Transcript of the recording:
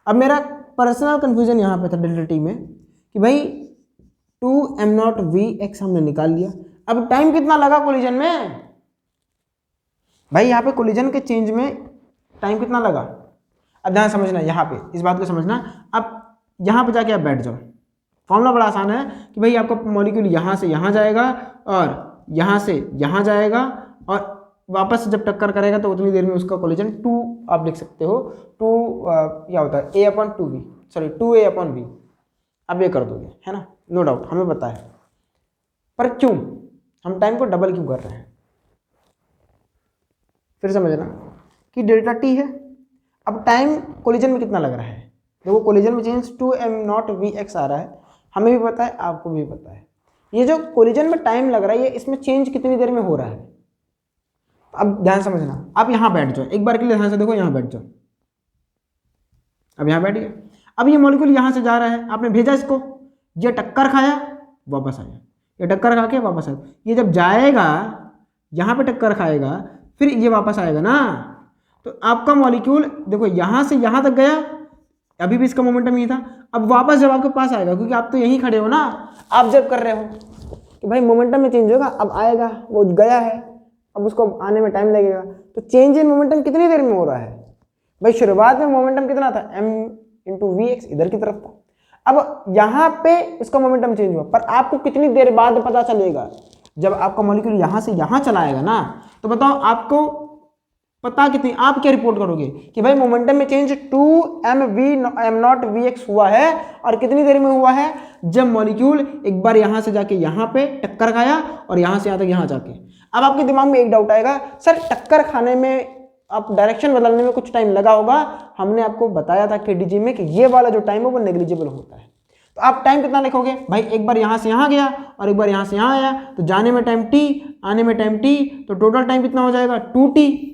अब मेरा personal confusion यहाँ पे था डेल्टा टी में कि भाई 2m0 vx हमने निकाल लिया, अब टाइम कितना लगा कोलिजन में, भाई यहाँ पे कोलिजन के चेंज में टाइम कितना लगा। अब ध्यान समझना, यहाँ पे इस बात को समझना। अब यहाँ पे जाके आप बैठ जाओ, फॉर्मूला बड़ा आसान है कि भाई आपका मॉलिक्यूल यहाँ से यहाँ जाएगा और यहाँ से यहाँ जाएगा और वापस जब टक्कर करेगा तो उतनी देर में उसका कोलिजन 2 आप लिख सकते हो। 2 क्या होता है a/2v, सॉरी 2a/v, अब ये कर दोगे, है ना, नो डाउट हमें पता है। पर क्यों हम टाइम को डबल क्यों कर रहे हैं, फिर समझना कि डेल्टा टी है। अब टाइम कोलिजन में कितना लग रहा है, देखो कोलिजन में चेंज 2m0 vx आ रहा है, हमें भी पता है आपको भी पता है। ये जो कोलिजन में टाइम लग रहा है ये इसमें चेंज कितनी देर में हो रहा है। अब ध्यान समझना, आप यहाँ बैठ जाओ, एक बार के लिए ध्यान से देखो, यहाँ बैठ जाओ, अब यहाँ बैठ गए। अब ये मॉलिक्यूल यहाँ से जा रहा है, आपने भेजा इसको, ये टक्कर खाया वापस आया, ये टक्कर खा के वापस आया, ये जब जाएगा यहाँ पे टक्कर खाएगा फिर ये वापस आएगा ना, तो आपका मॉलिक्यूल देखो यहाँ से यहाँ तक गया, अभी भी इसका मोमेंटम ये था, अब वापस जब आपके पास आएगा, क्योंकि आप तो यहीं खड़े हो ना, आप जब कर रहे हो कि भाई मोमेंटम में चेंज होगा, अब आएगा, वो गया है, अब उसको आने में टाइम लगेगा, तो चेंज इन मोमेंटम कितनी देर में हो रहा है भाई। शुरुआत में मोमेंटम कितना था, m/vx इधर की तरफ था, अब यहाँ पे इसका मोमेंटम चेंज हुआ, पर आपको कितनी देर बाद पता चलेगा, जब आपका मॉलिक्यूल यहाँ से यहाँ चलाएगा ना, तो बताओ आपको पता कितनी, आप क्या रिपोर्ट करोगे कि भाई मोमेंटम में चेंज 2m0 vx हुआ है, और कितनी देर में हुआ है, जब मॉलिक्यूल एक बार यहाँ से जाके यहाँ पे टक्कर खाया और यहाँ से यहाँ तक यहाँ जाके। अब आपके दिमाग में एक डाउट आएगा, सर टक्कर खाने में आप डायरेक्शन बदलने में कुछ टाइम लगा होगा, हमने आपको बताया था KDG में कि ये वाला जो टाइम है वो नेग्लिजिबल होता है। तो आप टाइम कितना लिखोगे भाई, एक बार यहाँ से यहाँ गया और एक बार यहाँ से यहाँ आया, तो जाने में टाइम t, आने में टाइम t, तो टोटल टाइम कितना हो जाएगा 2t।